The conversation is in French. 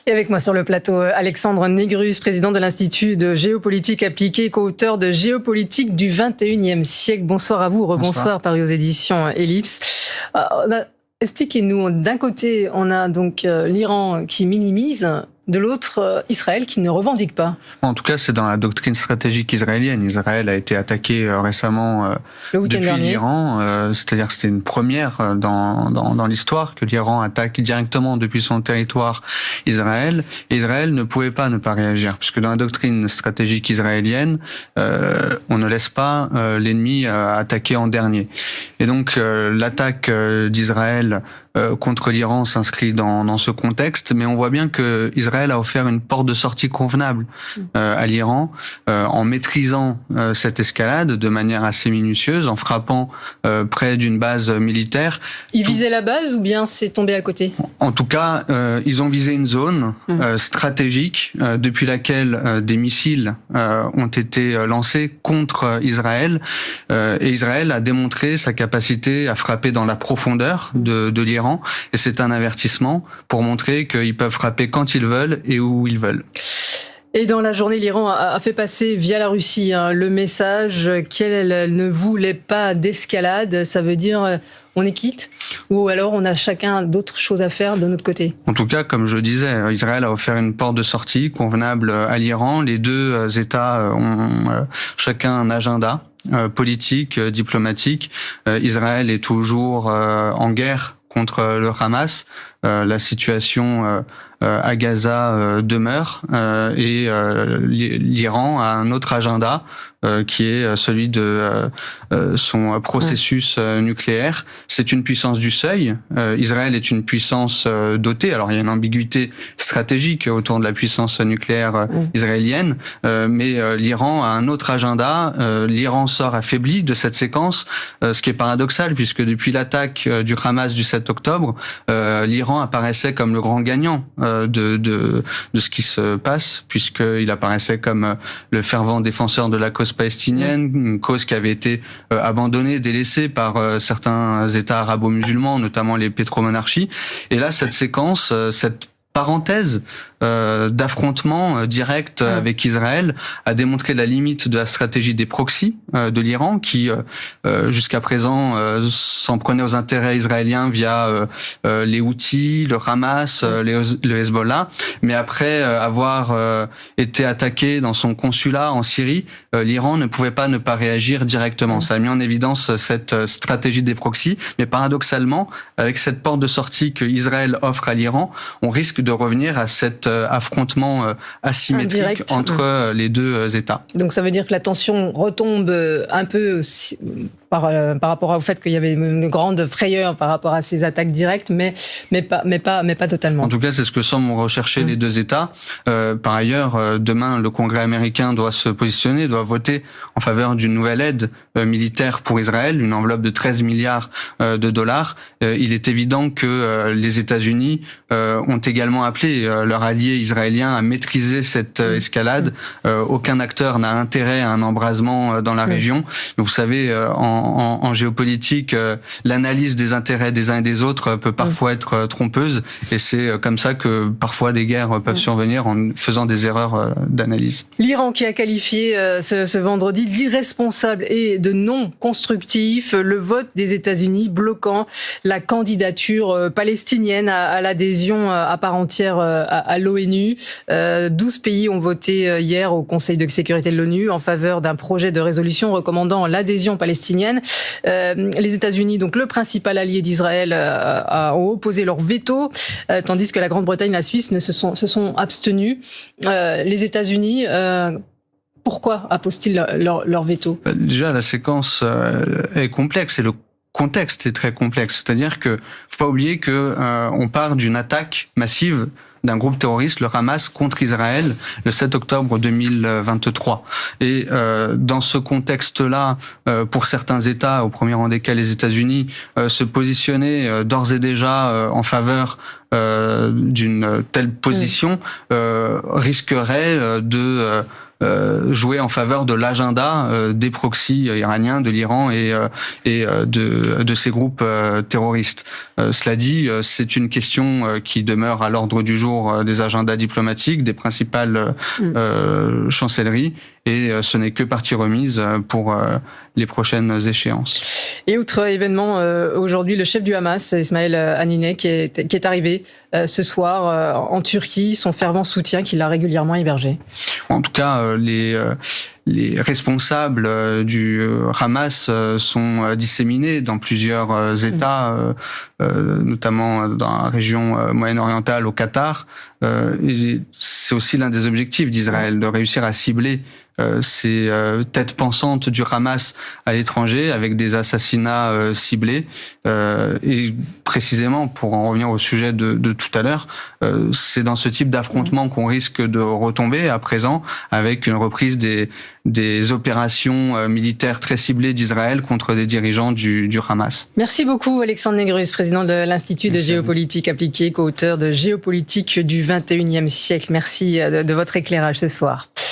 Et avec moi sur le plateau, Alexandre Négrus, président de l'Institut de géopolitique appliquée, co-auteur de Géopolitique du XXIe siècle. Bonsoir à vous, rebonsoir, paru aux éditions Ellipse. Expliquez-nous, d'un côté, on a donc l'Iran qui minimise, de l'autre, Israël qui ne revendique pas. En tout cas, c'est dans la doctrine stratégique israélienne. Israël a été attaqué récemment depuis l'Iran. C'est-à-dire que c'était une première dans l'histoire que l'Iran attaque directement depuis son territoire Israël. Et Israël ne pouvait pas ne pas réagir, puisque dans la doctrine stratégique israélienne, on ne laisse pas l'ennemi attaquer en dernier. Et donc, l'attaque d'Israël contre l'Iran s'inscrit dans ce contexte, mais on voit bien que Israël a offert une porte de sortie convenable à l'Iran en maîtrisant cette escalade de manière assez minutieuse, en frappant près d'une base militaire. Ils visaient la base ou bien c'est tombé à côté? En tout cas, ils ont visé une zone stratégique depuis laquelle des missiles ont été lancés contre Israël, et Israël a démontré sa capacité à frapper dans la profondeur de l'Iran. Et c'est un avertissement pour montrer qu'ils peuvent frapper quand ils veulent et où ils veulent. Et dans la journée, l'Iran a fait passer via la Russie le message qu'elle ne voulait pas d'escalade. Ça veut dire on est quitte, ou alors on a chacun d'autres choses à faire de notre côté? En tout cas, comme je disais, Israël a offert une porte de sortie convenable à l'Iran. Les deux États ont chacun un agenda politique, diplomatique. Israël est toujours en guerre contre le Hamas. La situation à Gaza demeure et l'Iran a un autre agenda qui est celui de son processus nucléaire. C'est une puissance du seuil. Israël est une puissance dotée. Alors il y a une ambiguïté stratégique autour de la puissance nucléaire israélienne, mais l'Iran a un autre agenda. L'Iran sort affaibli de cette séquence, ce qui est paradoxal puisque depuis l'attaque du Hamas du 7 octobre, l'Iran apparaissait comme le grand gagnant de ce qui se passe, puisqu'il apparaissait comme le fervent défenseur de la cause palestinienne, une cause qui avait été abandonnée, délaissée par certains États arabo-musulmans, notamment les pétromonarchies. Et là, cette séquence, cette parenthèse d'affrontement direct avec Israël a démontré la limite de la stratégie des proxys de l'Iran qui jusqu'à présent s'en prenait aux intérêts israéliens via les Houthis, le Hamas, le Hezbollah, mais après avoir été attaqué dans son consulat en Syrie, l'Iran ne pouvait pas ne pas réagir directement. Ça a mis en évidence cette stratégie des proxys, mais paradoxalement, avec cette porte de sortie que Israël offre à l'Iran, on risque de revenir à cet affrontement asymétrique entre les deux États. Donc ça veut dire que la tension retombe un peu par rapport au fait qu'il y avait une grande frayeur par rapport à ces attaques directes, mais pas totalement. En tout cas, c'est ce que semblent rechercher les deux États. Par ailleurs, demain, le Congrès américain doit se positionner, doit voter en faveur d'une nouvelle aide militaire pour Israël, une enveloppe de 13 milliards de dollars. Il est évident que les États-Unis ont également appelé leur allié israélien à maîtriser cette escalade. Aucun acteur n'a intérêt à un embrasement dans la région. Vous savez, en géopolitique, l'analyse des intérêts des uns et des autres peut parfois être trompeuse, et c'est comme ça que parfois des guerres peuvent survenir en faisant des erreurs d'analyse. L'Iran qui a qualifié ce vendredi d'irresponsable et de non constructif le vote des États-Unis bloquant la candidature palestinienne à l'adhésion à part entière à l'ONU. 12 pays ont voté hier au Conseil de sécurité de l'ONU en faveur d'un projet de résolution recommandant l'adhésion palestinienne. Les États-Unis, donc le principal allié d'Israël, ont opposé leur veto, tandis que la Grande-Bretagne et la Suisse se sont abstenus. Les États-Unis, pourquoi apposent-ils leur veto? Déjà, la séquence est complexe et le contexte est très complexe. C'est-à-dire que faut pas oublier que on part d'une attaque massive d'un groupe terroriste, le Hamas, contre Israël, le 7 octobre 2023. Et dans ce contexte-là, pour certains États, au premier rang desquels les États-Unis, se positionner d'ores et déjà en faveur d'une telle position risquerait de jouer en faveur de l'agenda des proxys iraniens, de l'Iran et de ces groupes terroristes. Cela dit, c'est une question qui demeure à l'ordre du jour des agendas diplomatiques, des principales chancelleries, et ce n'est que partie remise pour les prochaines échéances. Et autre événement, aujourd'hui, le chef du Hamas, Ismaël Haniyeh, qui est arrivé ce soir en Turquie, son fervent soutien qu'il a régulièrement hébergé. En tout cas, les responsables du Hamas sont disséminés dans plusieurs États, notamment dans la région moyen-orientale, au Qatar. Et c'est aussi l'un des objectifs d'Israël, de réussir à cibler ces têtes pensantes du Hamas à l'étranger avec des assassinats ciblés. Et précisément, pour en revenir au sujet de tout à l'heure, c'est dans ce type d'affrontement qu'on risque de retomber à présent, avec une reprise des opérations militaires très ciblées d'Israël contre des dirigeants du Hamas. Merci beaucoup Alexandre Négrus, président de l'Institut de géopolitique appliquée, co-auteur de Géopolitique du XXIe siècle. Merci de votre éclairage ce soir.